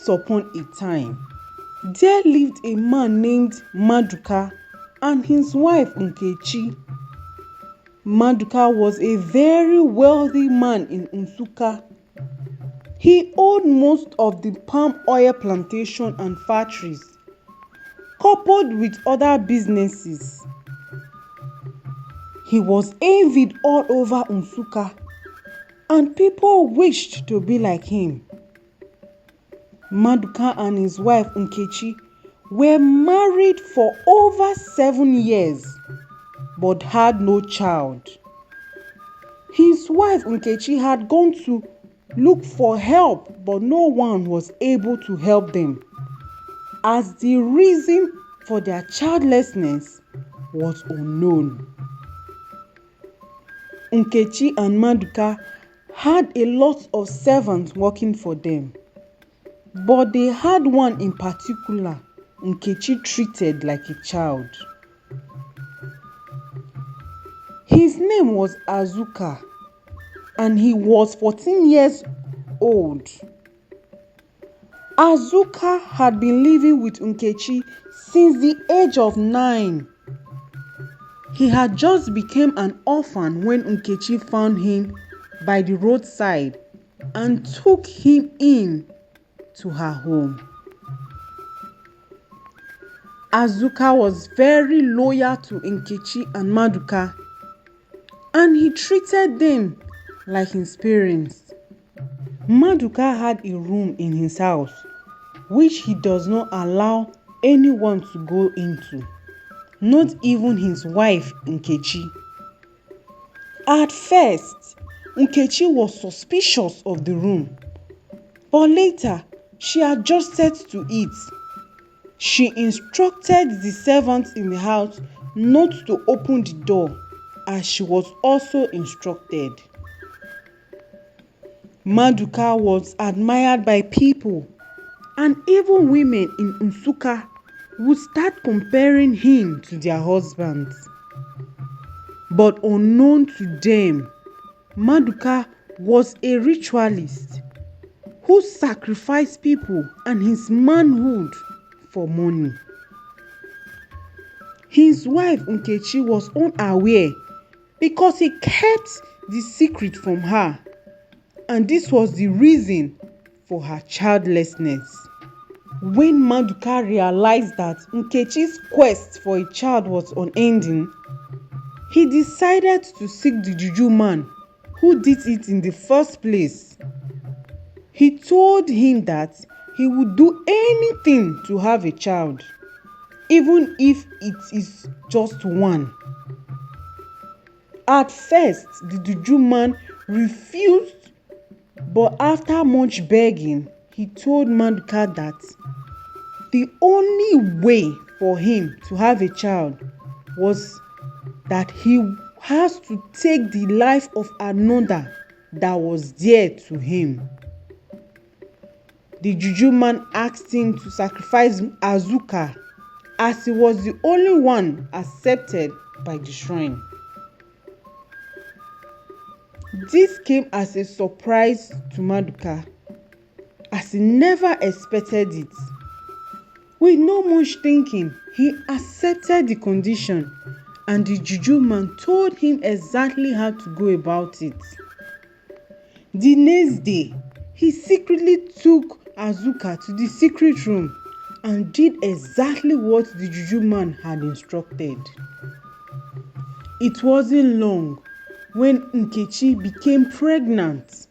Once upon a time, there lived a man named Maduka and his wife Nkechi. Maduka was a very wealthy man in Nsukka. He owned most of the palm oil plantation and factories, coupled with other businesses. He was envied all over Nsukka, and people wished to be like him. Maduka and his wife Nkechi were married for over 7 years but had no child. His wife Nkechi had gone to look for help, but no one was able to help them, as the reason for their childlessness was unknown. Nkechi and Maduka had a lot of servants working for them, but they had one in particular Nkechi treated like a child. His name was Azuka, and he was 14 years old. Azuka had been living with Nkechi since the age of 9. He had just become an orphan when Nkechi found him by the roadside and took him in to her home. Azuka was very loyal to Nkechi and Maduka, and he treated them like his parents. Maduka had a room in his house which he does not allow anyone to go into, not even his wife Nkechi. At first, Nkechi was suspicious of the room, but later she adjusted to it. She instructed the servants in the house not to open the door, as she was also instructed. Maduka was admired by people, and even women in Nsukka would start comparing him to their husbands. But unknown to them, Maduka was a ritualist who sacrificed people and his manhood for money. His wife Nkechi was unaware because he kept the secret from her, and this was the reason for her childlessness. When Maduka realized that Nkechi's quest for a child was unending, he decided to seek the juju man who did it in the first place. He told him that he would do anything to have a child, even if it is just one. At first, the juju man refused, but after much begging, he told Maduka that the only way for him to have a child was that he has to take the life of another that was dear to him. The juju man asked him to sacrifice Azuka, as he was the only one accepted by the shrine. This came as a surprise to Maduka, as he never expected it. With no much thinking, he accepted the condition, and the juju man told him exactly how to go about it. The next day, he secretly took Azuka to the secret room and did exactly what the juju man had instructed. It wasn't long when Nkechi became pregnant.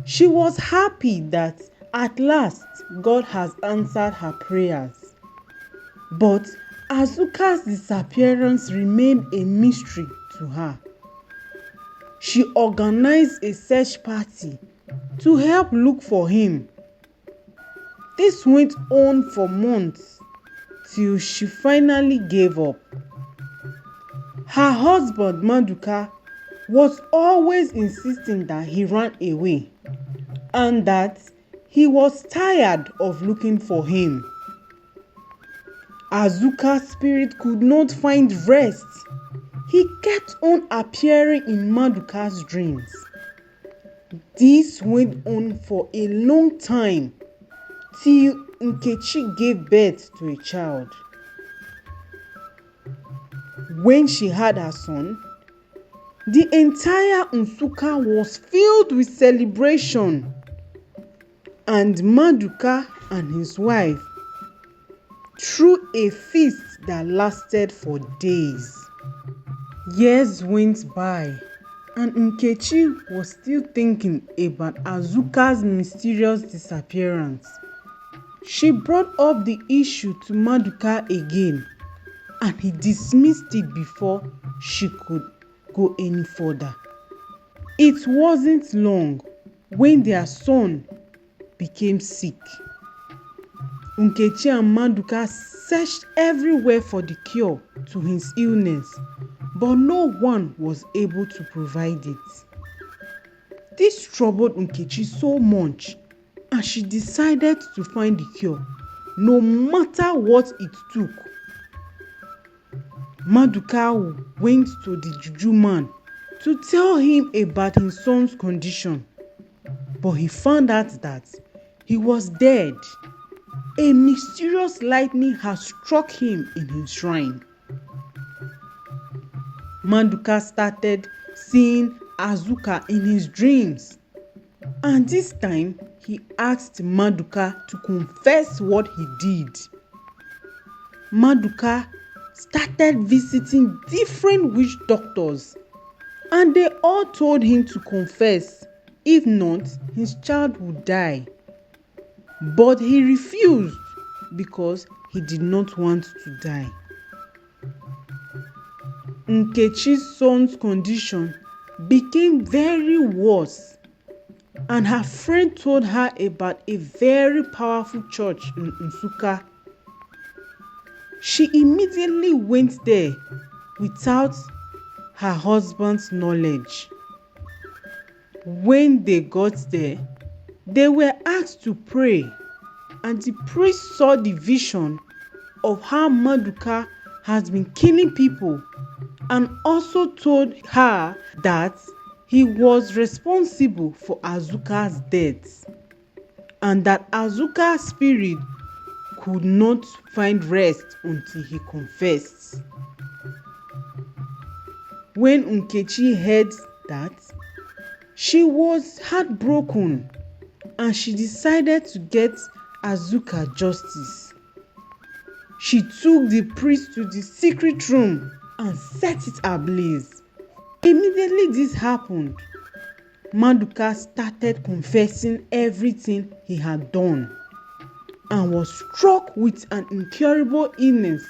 She was happy that at last God has answered her prayers. But Azuka's disappearance remained a mystery to her. She organized a search party to help look for him. This went on for months till she finally gave up. Her husband Maduka was always insisting that he ran away and that he was tired of looking for him. Azuka's spirit could not find rest. He kept on appearing in Maduka's dreams. This went on for a long time till Nkechi gave birth to a child. When she had her son, the entire Nsukka was filled with celebration, and Maduka and his wife threw a feast that lasted for days. Years went by, and Nkechi was still thinking about Azuka's mysterious disappearance. She brought up the issue to Maduka again, and he dismissed it before she could go any further. It wasn't long when their son became sick. Nkechi and Maduka searched everywhere for the cure to his illness, but no one was able to provide it. This troubled Nkechi so much, and she decided to find the cure, no matter what it took. Maduka went to the juju man to tell him about his son's condition, but he found out that he was dead. A mysterious lightning had struck him in his shrine. Maduka started seeing Azuka in his dreams, and this time he asked Maduka to confess what he did. Maduka started visiting different witch doctors, and they all told him to confess, if not, his child would die. But he refused because he did not want to die. Nkechi's son's condition became very worse, and her friend told her about a very powerful church in Nsukka. She immediately went there without her husband's knowledge. When they got there, they were asked to pray, and the priest saw the vision of how Maduka has been killing people, and also told her that he was responsible for Azuka's death, and that Azuka's spirit could not find rest until he confessed. When Nkechi heard that, she was heartbroken, and she decided to get Azuka justice. She took the priest to the secret room and set it ablaze. Immediately this happened, Maduka started confessing everything he had done, and was struck with an incurable illness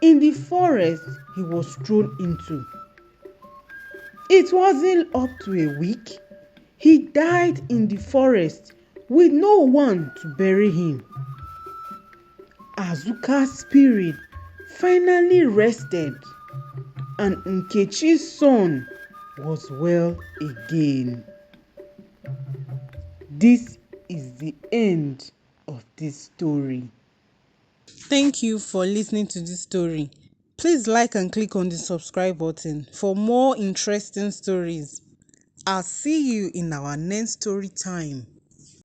in the forest he was thrown into. It wasn't up to a week. He died in the forest with no one to bury him. Azuka's spirit finally rested, and Nkechi's son was well again. This is the end of this story. Thank you for listening to this story. Please like and click on the subscribe button for more interesting stories. I'll see you in our next story time.